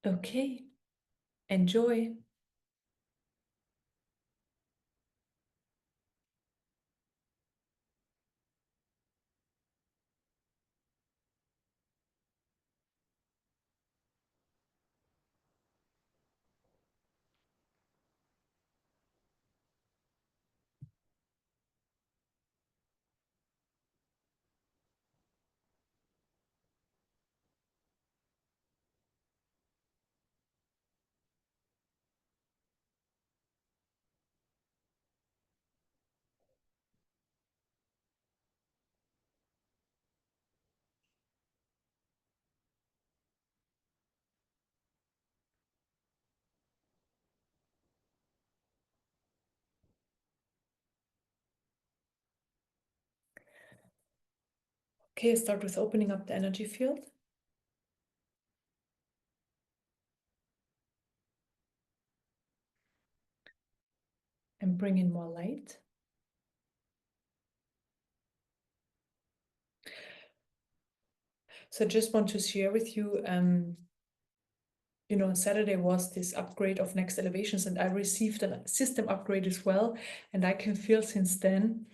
Okay, enjoy. Okay, start with opening up the energy field. And bring in more light. So I just want to share with you, Saturday was this upgrade of Next Elevations, and I received a system upgrade as well. And I can feel since then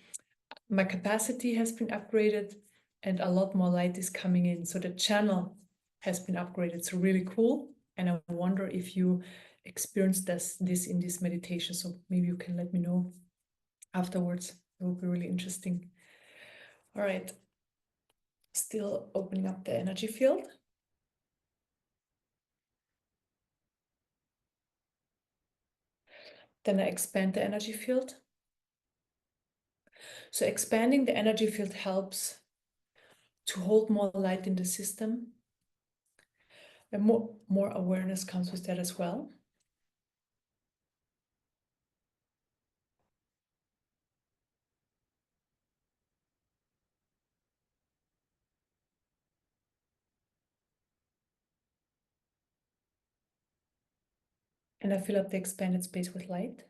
my capacity has been upgraded and a lot more light is coming in. So the channel has been upgraded. It's really cool. And I wonder if you experienced this in this meditation. So maybe you can let me know afterwards. It will be really interesting. All right. Still opening up the energy field. Then I expand the energy field. So expanding the energy field helps to hold more light in the system. And more awareness comes with that as well. And I fill up the expanded space with light.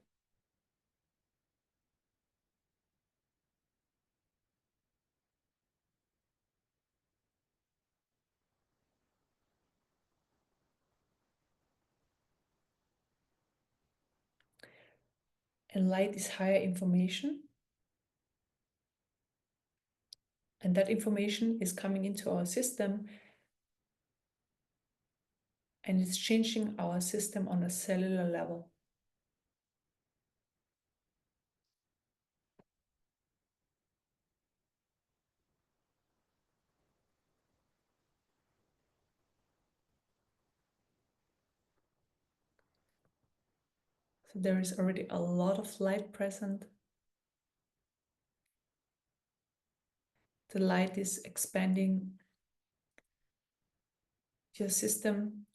And light is higher information. And that information is coming into our system and it's changing our system on a cellular level. So there is already a lot of light present. The light is expanding your system,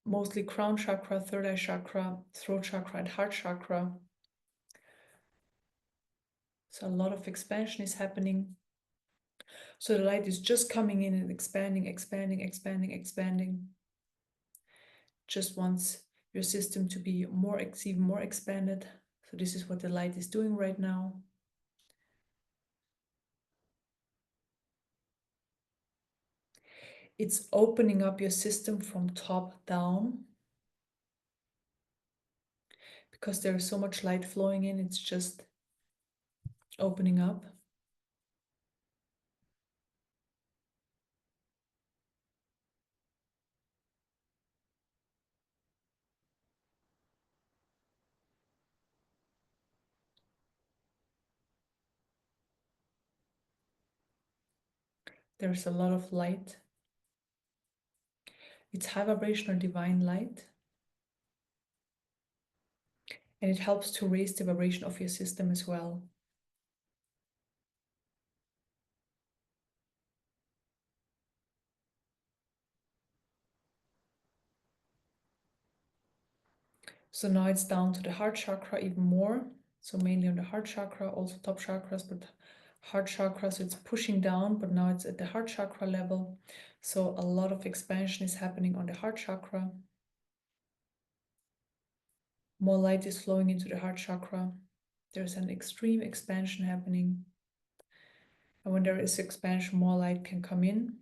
mostly crown chakra, third eye chakra, throat chakra, and heart chakra. So a lot of expansion is happening. So the light is just coming in and expanding, expanding, expanding, expanding. Just wants your system to be even more expanded. So this is what the light is doing right now. It's opening up your system from top down. Because there is so much light flowing in, it's just opening up. There's a lot of light. It's high vibrational divine light. And it helps to raise the vibration of your system as well. So now it's down to the heart chakra even more. So mainly on the heart chakra, also top chakras, but heart chakra. So it's pushing down, but now it's at the heart chakra level. So a lot of expansion is happening on the heart chakra. More light is flowing into the heart chakra. There's an extreme expansion happening. And when there is expansion, more light can come in.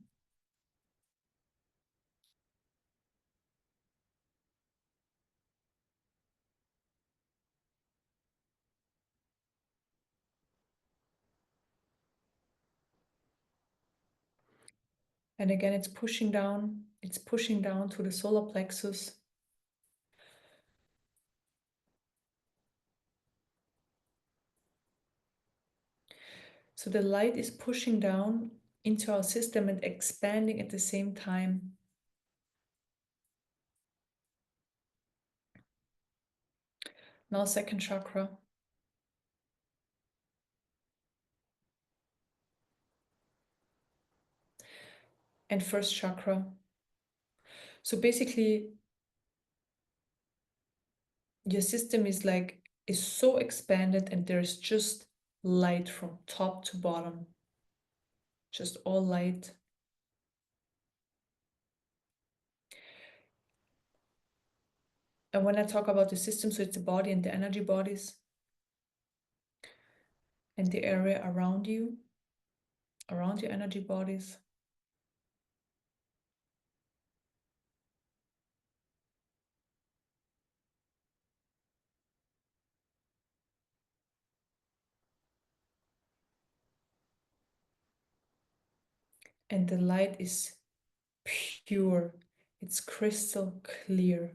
And again, it's pushing down to the solar plexus. So the light is pushing down into our system and expanding at the same time. Now, second chakra. And first chakra. So basically, your system is so expanded, and there's just light from top to bottom. Just all light. And when I talk about the system, so it's the body and the energy bodies and the area around you, around your energy bodies. And the light is pure. It's crystal clear.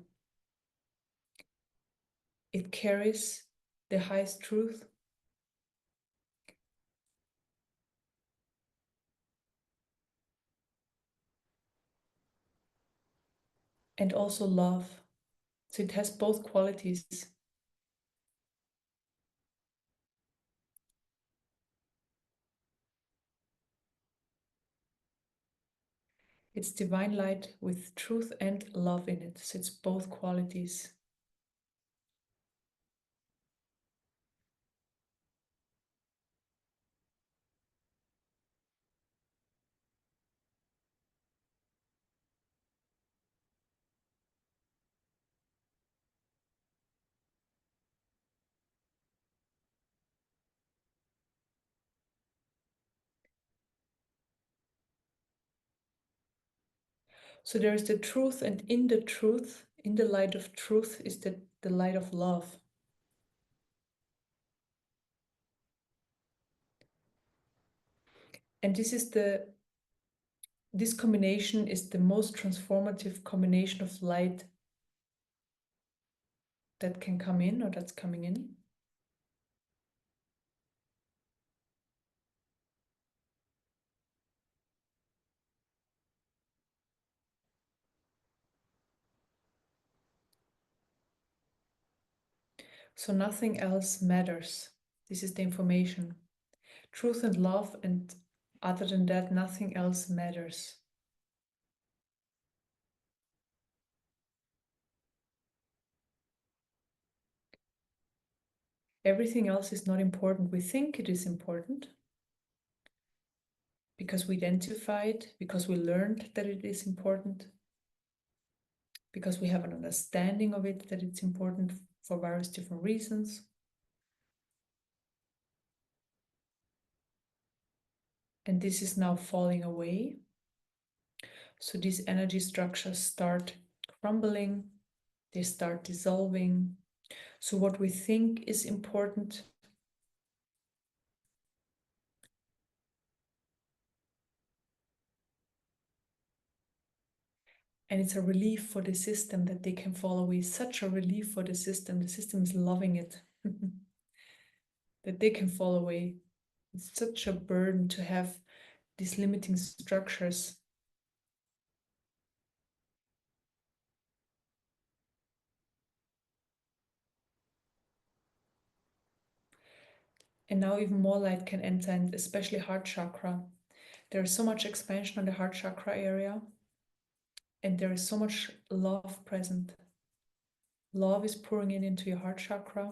It carries the highest truth. And also love. So it has both qualities. It's divine light with truth and love in it. So it's both qualities. So there is the truth, and in the truth, in the light of truth, is the light of love. And this combination is the most transformative combination of light that can come in, or that's coming in. So nothing else matters. This is the information. Truth and love, and other than that, nothing else matters. Everything else is not important. We think it is important because we identify it, because we learned that it is important, because we have an understanding of it, that it's important for various different reasons. And this is now falling away. So these energy structures start crumbling, they start dissolving. So what we think is important and it's a relief for the system that they can fall away. Such a relief for the system. The system is loving it. That they can fall away. It's such a burden to have these limiting structures. And now even more light can enter, and especially heart chakra. There is so much expansion on the heart chakra area, and there is so much love present. Love is pouring in into your heart chakra.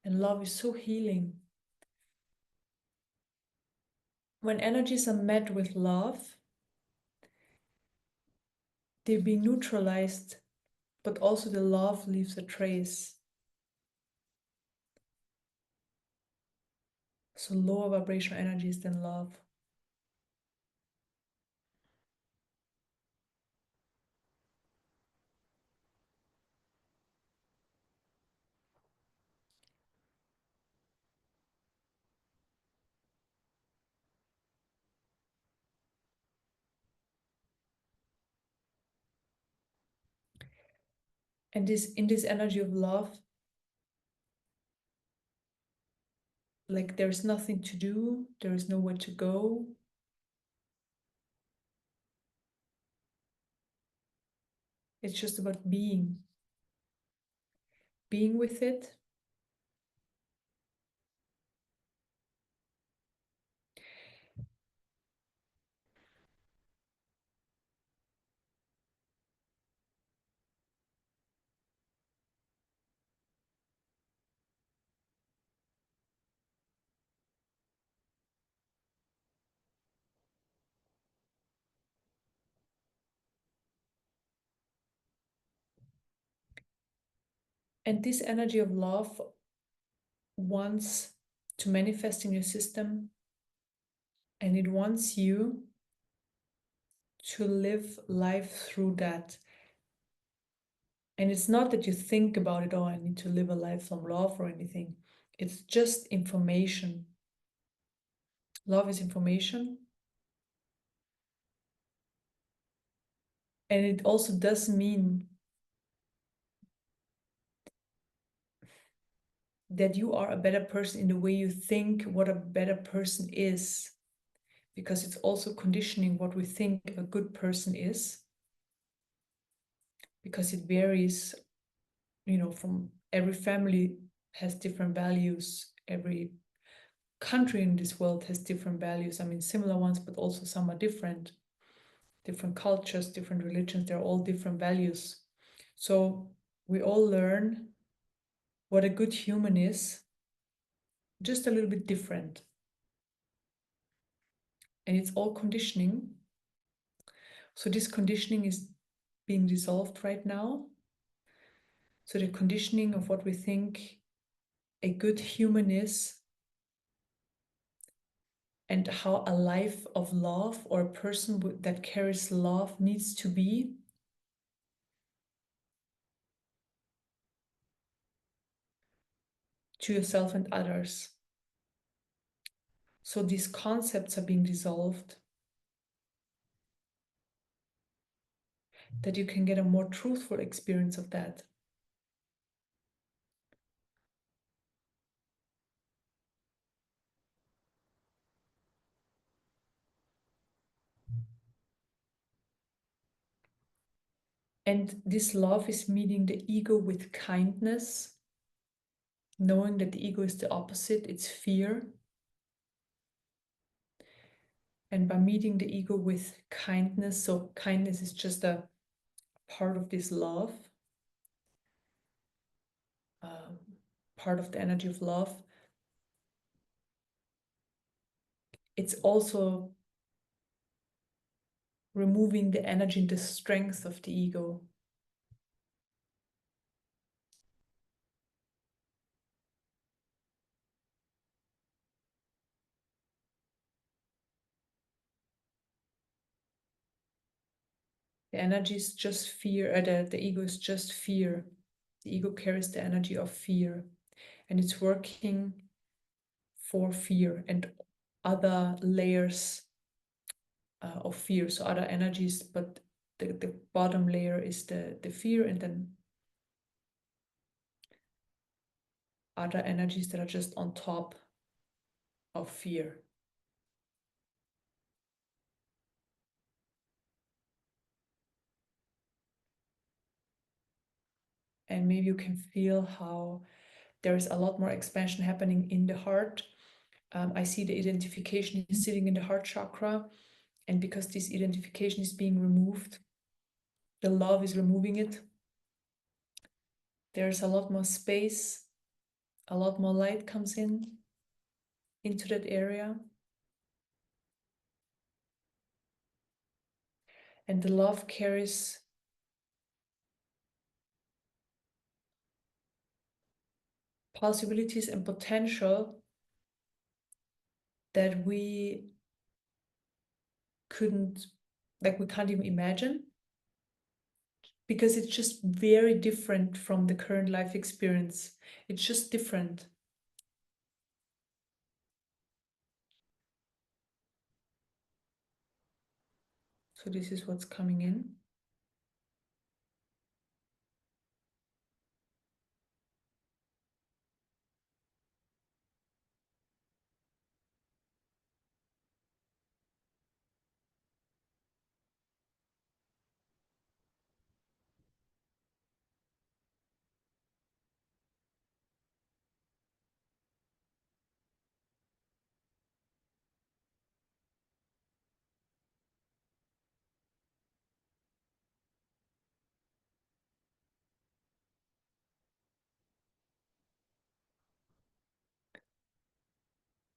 And love is so healing. When energies are met with love, they've been neutralized, but also the love leaves a trace. So lower vibrational energies than love. And in this energy of love, like there's nothing to do, there is nowhere to go. It's just about being with it. And this energy of love wants to manifest in your system, and it wants you to live life through that. And it's not that you think about it, oh, I need to live a life from love or anything. It's just information. Love is information. And it also does mean that you are a better person in the way you think what a better person is, because it's also conditioning what we think a good person is, because it varies, from every family has different values, every country in this world has different values. I mean, similar ones, but also some are different cultures, different religions, they're all different values. So we all learn what a good human is, just a little bit different. And it's all conditioning. So this conditioning is being dissolved right now. So the conditioning of what we think a good human is, and how a life of love or a person that carries love needs to be, to yourself and others. So these concepts are being dissolved, that you can get a more truthful experience of that. And this love is meeting the ego with kindness, knowing that the ego is the opposite, it's fear. And by meeting the ego with kindness, so kindness is just a part of this love, part of the energy of love. It's also removing the energy and the strength of the ego. The energy is just fear, the ego is just fear. The ego carries the energy of fear, and it's working for fear and other layers of fear, so other energies, but the bottom layer is the fear, and then other energies that are just on top of fear. And maybe you can feel how there is a lot more expansion happening in the heart. I see the identification is sitting in the heart chakra, and because this identification is being removed, the love is removing it. There's a lot more space, a lot more light comes into that area. And the love carries possibilities and potential that we can't even imagine, because it's just very different from the current life experience. It's just different. So this is what's coming in.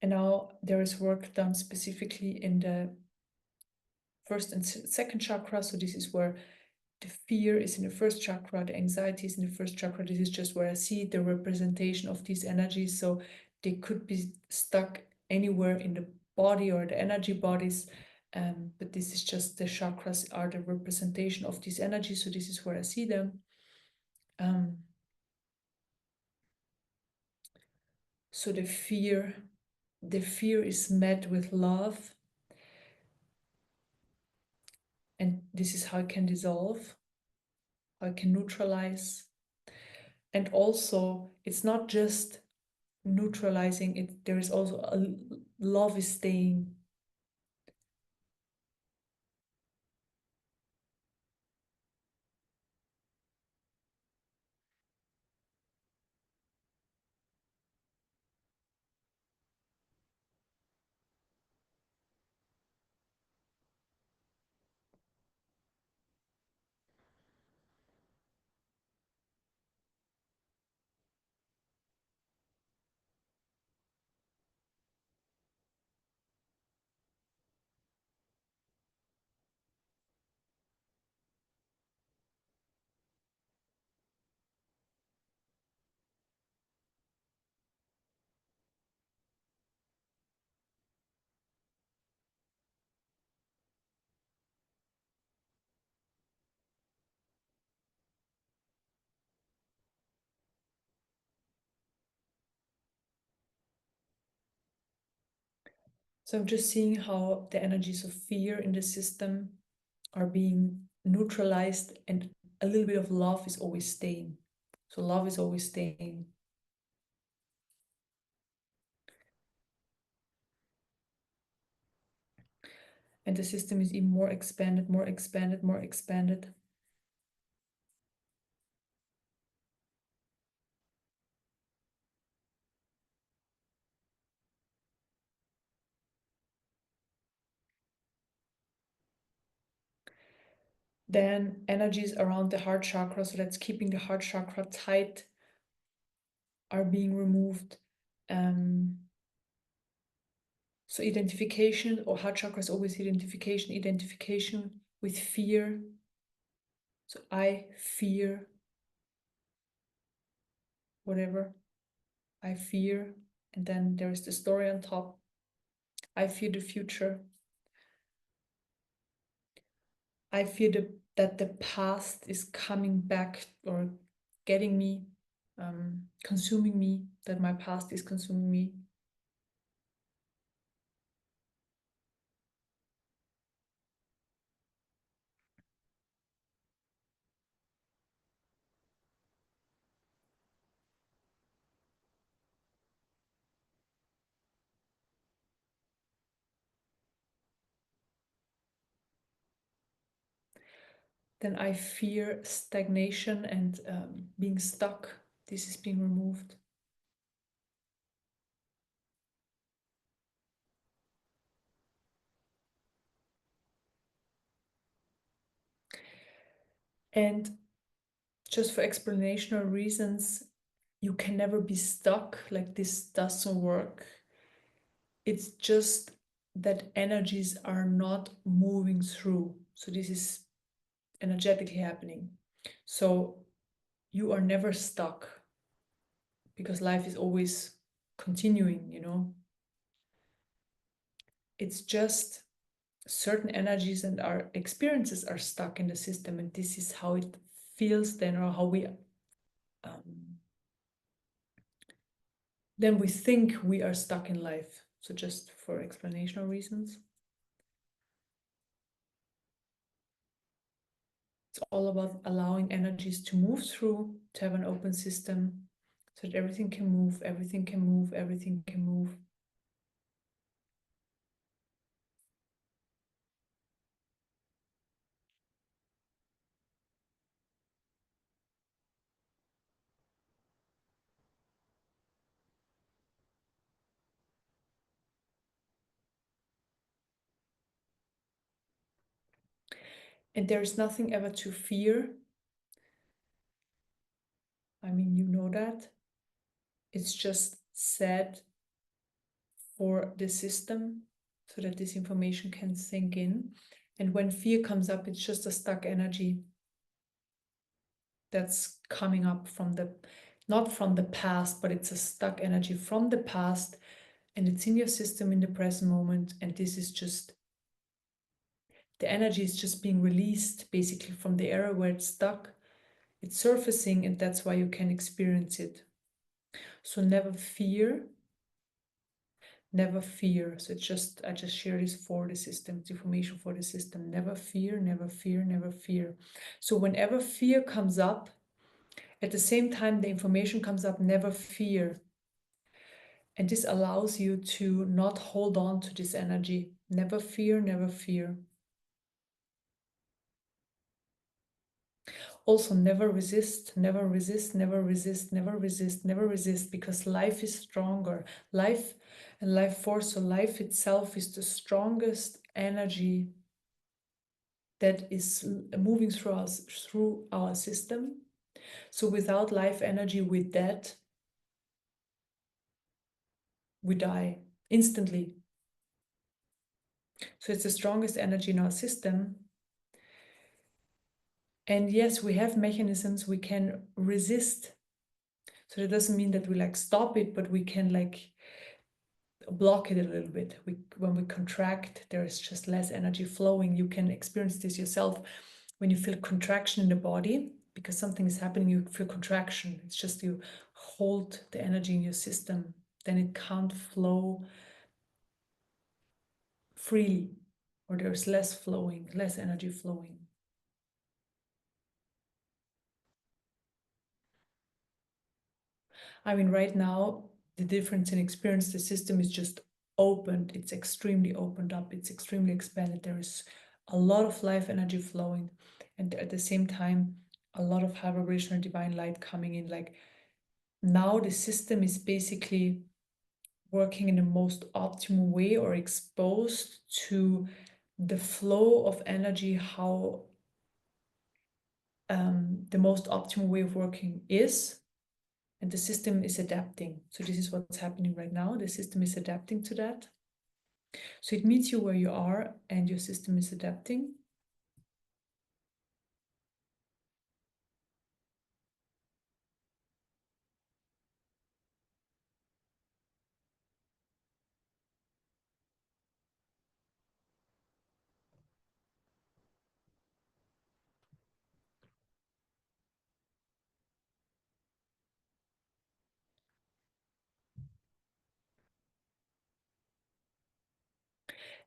And now there is work done specifically in the first and second chakra. So this is where the fear is in the first chakra, the anxiety is in the first chakra. This is just where I see the representation of these energies. So they could be stuck anywhere in the body or the energy bodies. But this is just the chakras are the representation of these energies. So this is where I see them. So the fear is met with love. And this is how it can dissolve, how it can neutralize. And also, it's not just neutralizing it, there is also a love is staying. So I'm just seeing how the energies of fear in the system are being neutralized, and a little bit of love is always staying. So love is always staying. And the system is even more expanded, more expanded, more expanded. Then energies around the heart chakra, so that's keeping the heart chakra tight, are being removed. So identification, or heart chakra is always identification with fear. So I fear whatever. I fear. And then there is the story on top. I fear the future. I fear that the past is coming back or getting me, consuming me, that my past is consuming me. Then I fear stagnation and being stuck. This is being removed. And just for explanational reasons, you can never be stuck, like this doesn't work. It's just that energies are not moving through. So this is energetically happening. So you are never stuck because life is always continuing, you know. It's just certain energies and our experiences are stuck in the system, and this is how it feels then, or how we then we think we are stuck in life. So just for explanational reasons, it's all about allowing energies to move through, to have an open system so that everything can move, everything can move, everything can move. And there's nothing ever to fear. I mean, you know that. It's just sad for the system so that this information can sink in. And when fear comes up, it's just a stuck energy that's coming up from the, not from the past, but it's a stuck energy from the past, and it's in your system in the present moment. And this is just, the energy is just being released basically from the area where it's stuck. It's surfacing, and that's why you can experience it. So never fear. Never fear. So it's just, I just share this for the system, it's information for the system. Never fear, never fear, never fear. So whenever fear comes up, at the same time the information comes up, never fear. And this allows you to not hold on to this energy. Never fear, never fear. Also, never resist, never resist, never resist, never resist, never resist, because life is stronger. Life and life force, so life itself is the strongest energy that is moving through our system. So without life energy, with that, we die instantly. So it's the strongest energy in our system. And yes, we have mechanisms we can resist. So that doesn't mean that we like stop it, but we can like block it a little bit. When we contract, there is just less energy flowing. You can experience this yourself when you feel contraction in the body, because something is happening, you feel contraction. It's just you hold the energy in your system, then it can't flow freely, or there's less flowing, less energy flowing. I mean, right now, the difference in experience, the system is just opened. It's extremely opened up. It's extremely expanded. There is a lot of life energy flowing. And at the same time, a lot of high vibrational divine light coming in. Like now the system is basically working in the most optimal way, or exposed to the flow of energy, how the most optimal way of working is. And the system is adapting. So this is what's happening right now. The system is adapting to that. So it meets you where you are, and your system is adapting.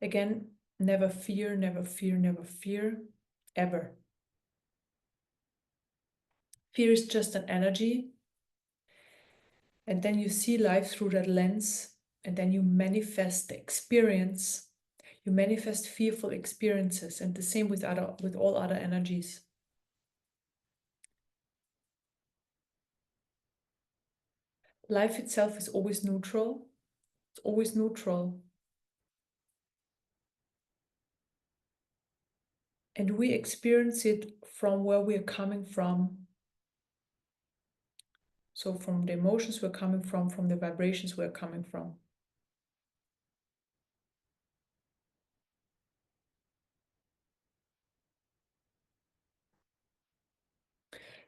Again, never fear, never fear, never fear, ever. Fear is just an energy. And then you see life through that lens, and then you manifest the experience. You manifest fearful experiences, and the same with all other energies. Life itself is always neutral. It's always neutral. And we experience it from where we are coming from. So from the emotions we're coming from the vibrations we're coming from.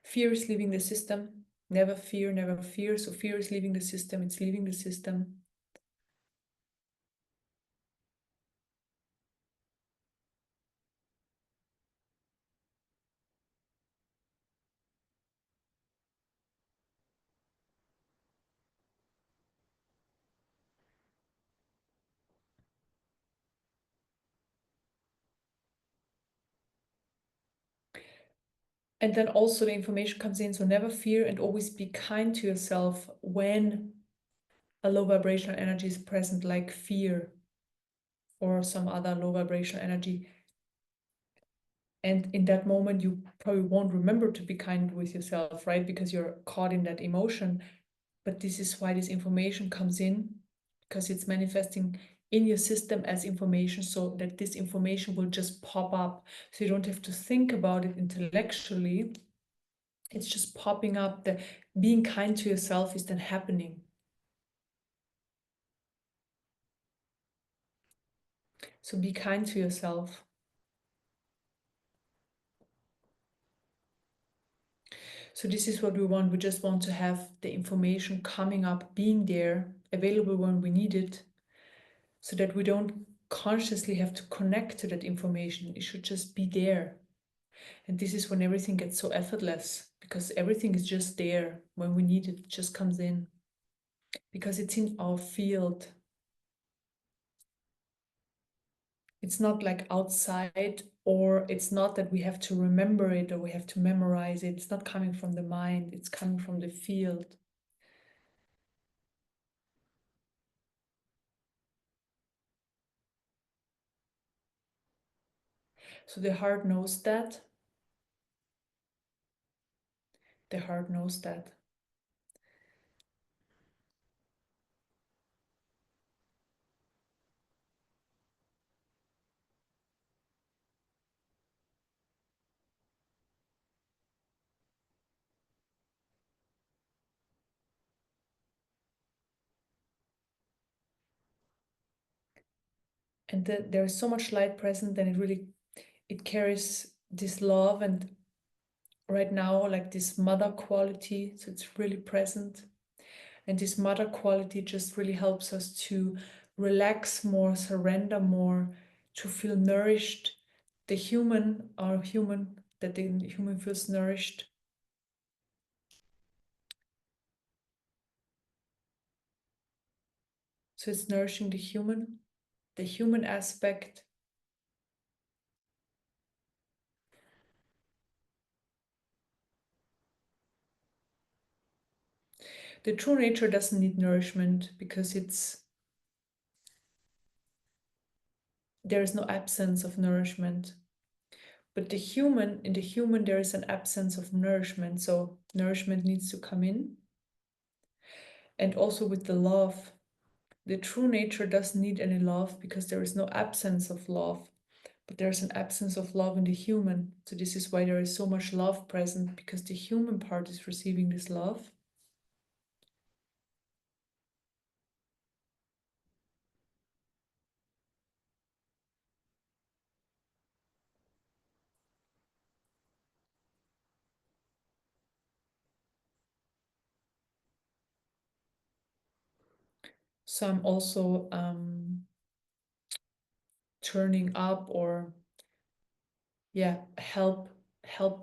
Fear is leaving the system. Never fear, never fear. So fear is leaving the system. It's leaving the system. And then also the information comes in. So never fear, and always be kind to yourself when a low vibrational energy is present, like fear or some other low vibrational energy. And in that moment, you probably won't remember to be kind with yourself, right? Because you're caught in that emotion. But this is why this information comes in, because it's manifesting in your system as information, so that this information will just pop up. So you don't have to think about it intellectually. It's just popping up. The being kind to yourself is then happening. So be kind to yourself. So this is what we want. We just want to have the information coming up, being there, available when we need it, so that we don't consciously have to connect to that information. It should just be there. And this is when everything gets so effortless, because everything is just there. When we need it, it just comes in. Because it's in our field. It's not like outside, or it's not that we have to remember it or we have to memorize it. It's not coming from the mind, it's coming from the field. So the heart knows that. The heart knows that. And there is so much light present, and it carries this love, and right now like this mother quality, so it's really present. And this mother quality just really helps us to relax more, surrender more, to feel nourished. The human, our human, that the human feels nourished. So it's nourishing the human aspect. The true nature doesn't need nourishment because there is no absence of nourishment. But in the human, there is an absence of nourishment. So nourishment needs to come in. And also with the love, the true nature doesn't need any love because there is no absence of love. But there's an absence of love in the human. So this is why there is so much love present, because the human part is receiving this love. So I'm also turning up, or yeah, help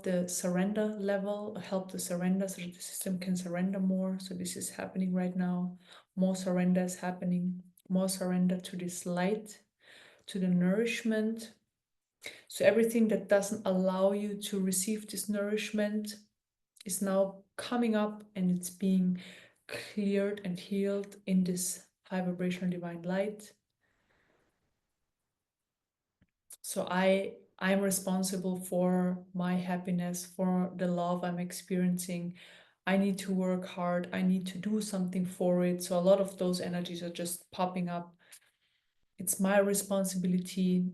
the surrender level, help the surrender so that the system can surrender more. So this is happening right now. More surrender is happening, more surrender to this light, to the nourishment. So everything that doesn't allow you to receive this nourishment is now coming up, and it's being cleared and healed in this high vibrational divine light. So I'm responsible for my happiness, for the love I'm experiencing. I need to work hard. I need to do something for it. So a lot of those energies are just popping up. It's my responsibility.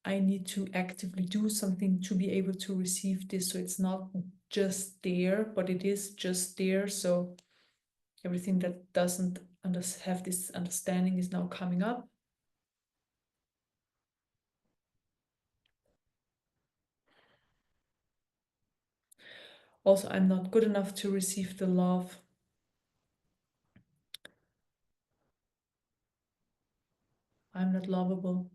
I need to actively do something to be able to receive this. So it's not just there, but it is just there. So everything that doesn't have this understanding is now coming up. Also, I'm not good enough to receive the love. I'm not lovable.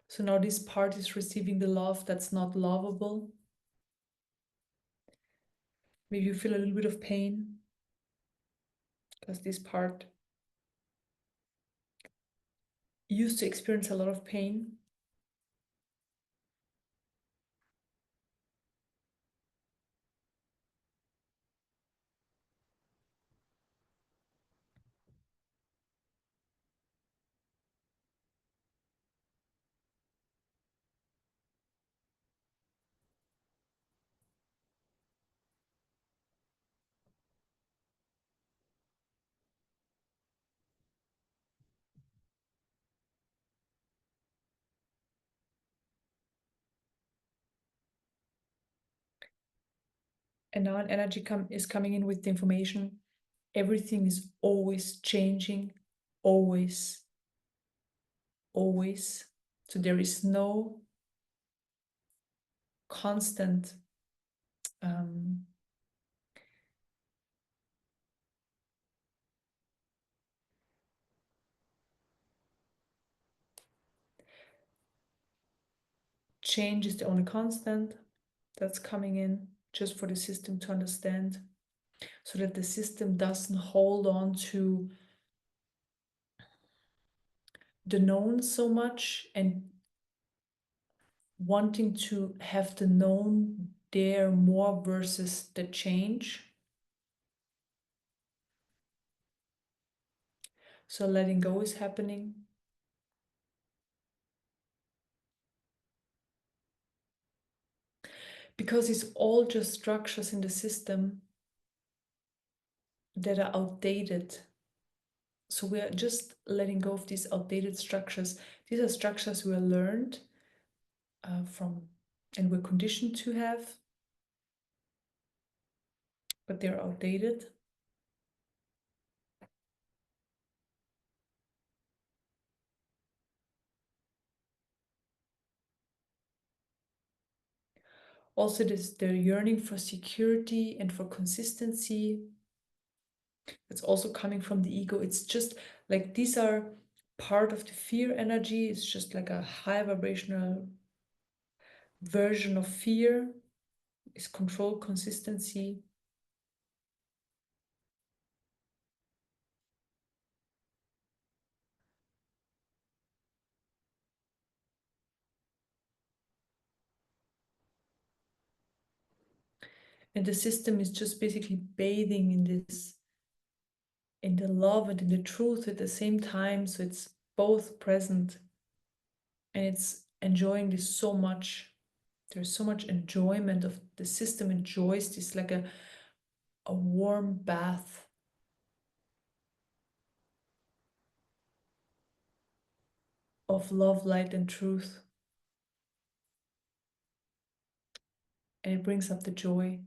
So now this part is receiving the love that's not lovable. Maybe you feel a little bit of pain because this part used to experience a lot of pain. And now an energy is coming in with the information. Everything is always changing, always, always. So there is no constant change is the only constant that's coming in, just for the system to understand, so that the system doesn't hold on to the known so much and wanting to have the known there more versus the change. So letting go is happening. Because it's all just structures in the system that are outdated. So we are just letting go of these outdated structures. These are structures we are learned from and we're conditioned to have, but they're outdated. Also, the yearning for security and for consistency, it's also coming from the ego. It's just like these are part of the fear energy. It's just like a high vibrational version of fear. Is control, consistency. And the system is just basically bathing in this, in the love and in the truth at the same time. So it's both present and it's enjoying this so much. There's so much enjoyment of the system, enjoys this like a warm bath of love, light, and truth. And it brings up the joy.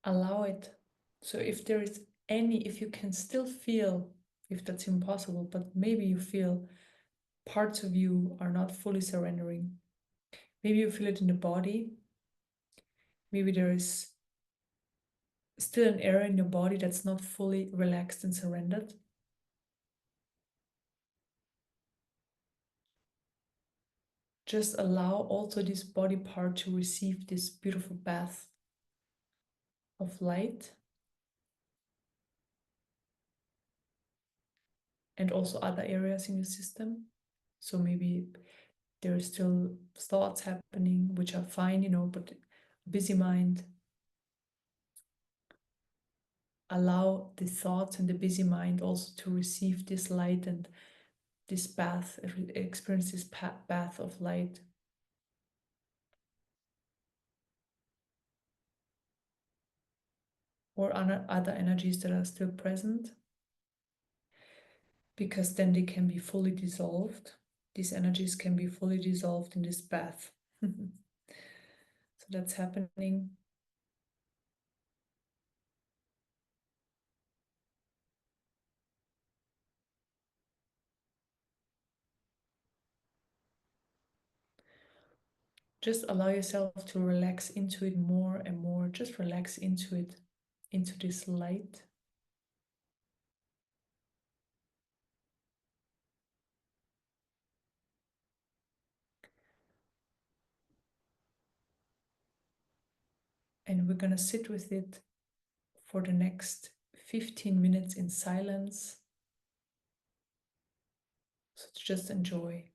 Allow it. So if there is if you can still feel, if that's impossible, but maybe you feel parts of you are not fully surrendering. Maybe you feel it in the body. Maybe there is still an area in your body that's not fully relaxed and surrendered. Just allow also this body part to receive this beautiful bath of light. And also other areas in your system. So maybe there are still thoughts happening, which are fine, but busy mind. Allow the thoughts and the busy mind also to receive this light and this bath, experience this bath of light. Or other energies that are still present, because then they can be fully dissolved. These energies can be fully dissolved in this bath. So that's happening. Just allow yourself to relax into it more and more. Just relax into it, into this light. And we're going to sit with it for the next 15 minutes in silence. So just enjoy.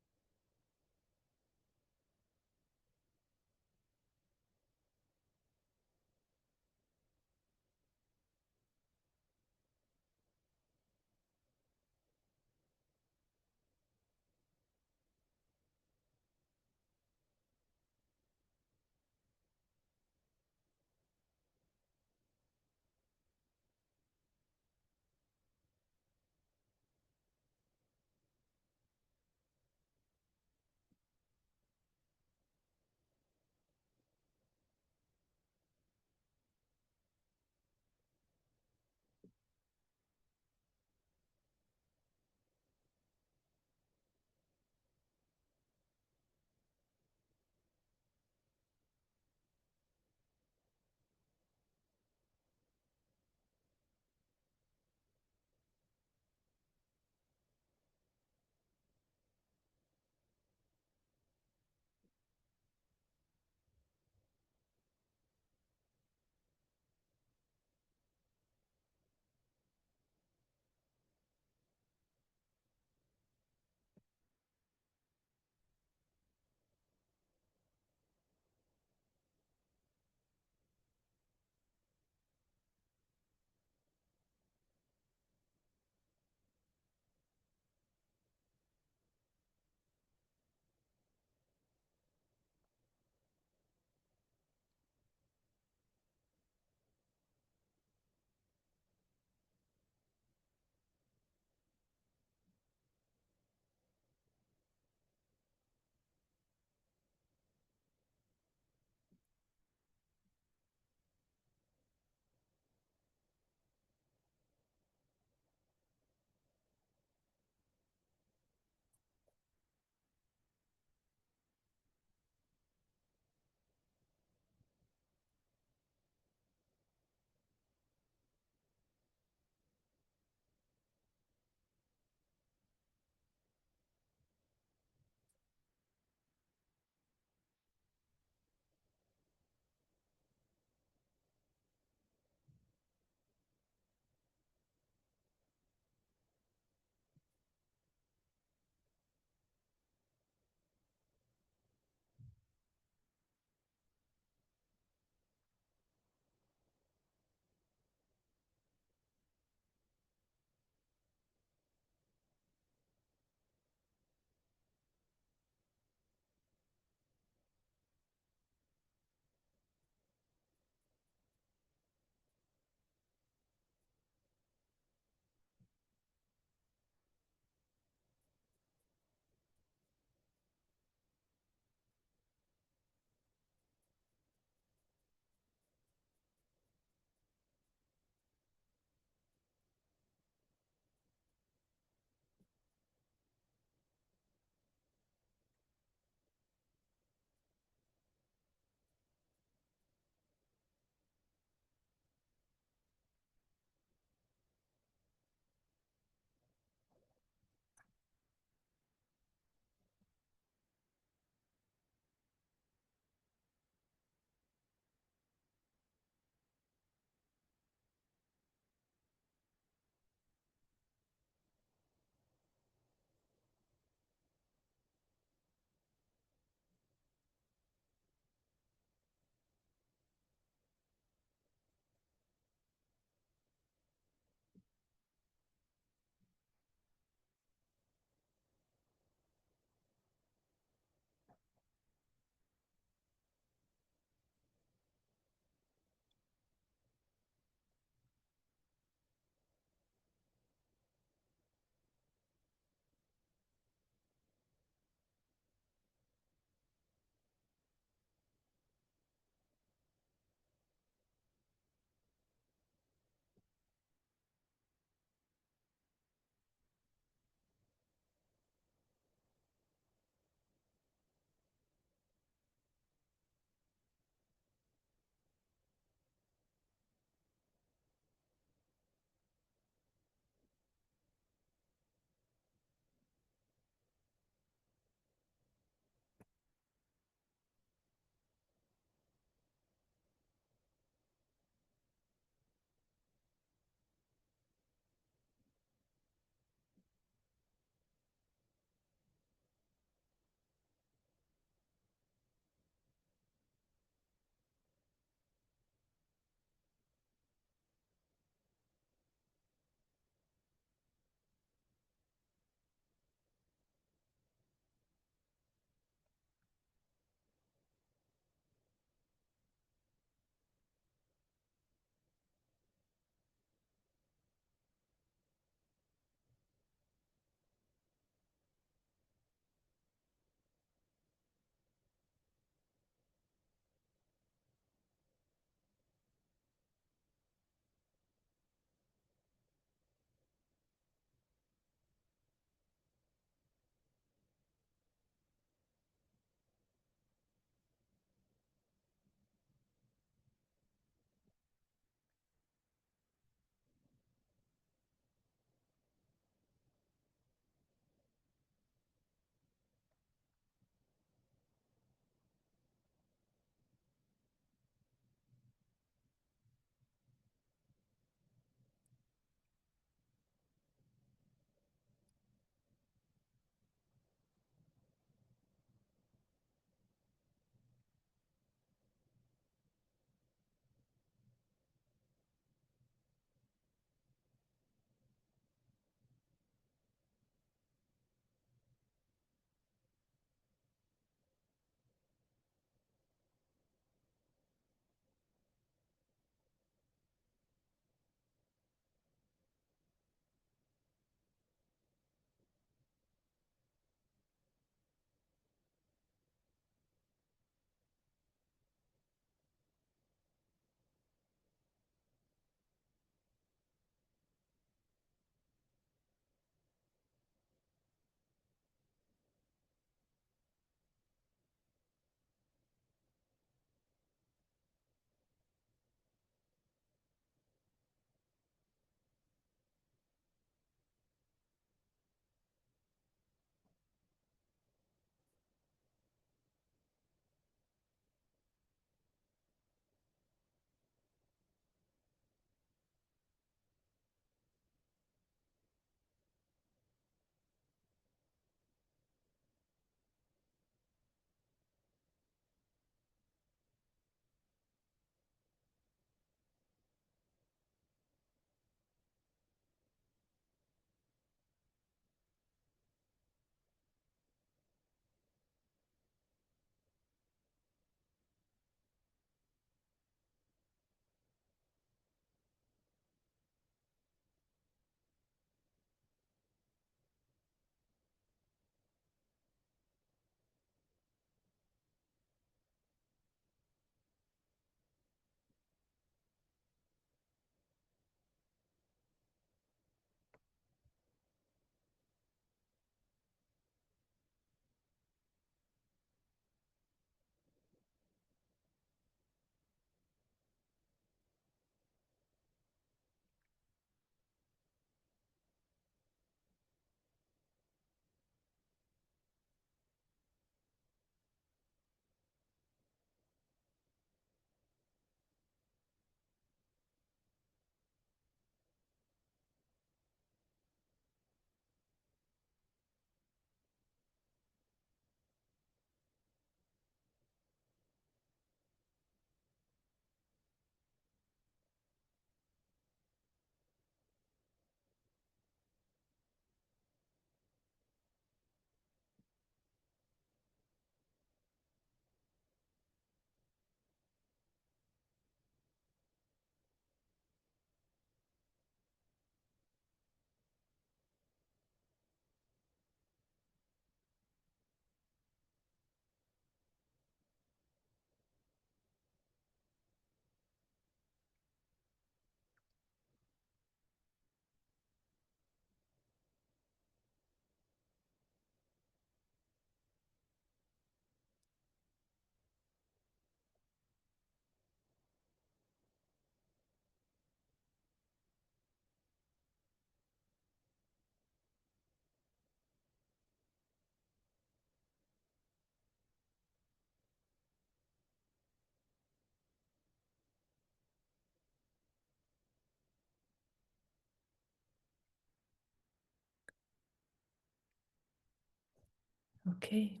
Okay.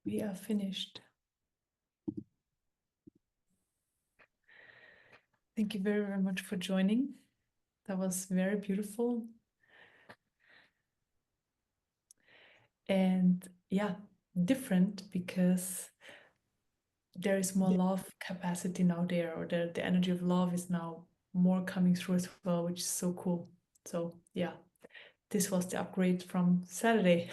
We are finished. Thank you very, very much for joining. That was very beautiful. And yeah, different because there is more love capacity now there, or the energy of love is now more coming through as well, which is so cool. So yeah, this was the upgrade from Saturday.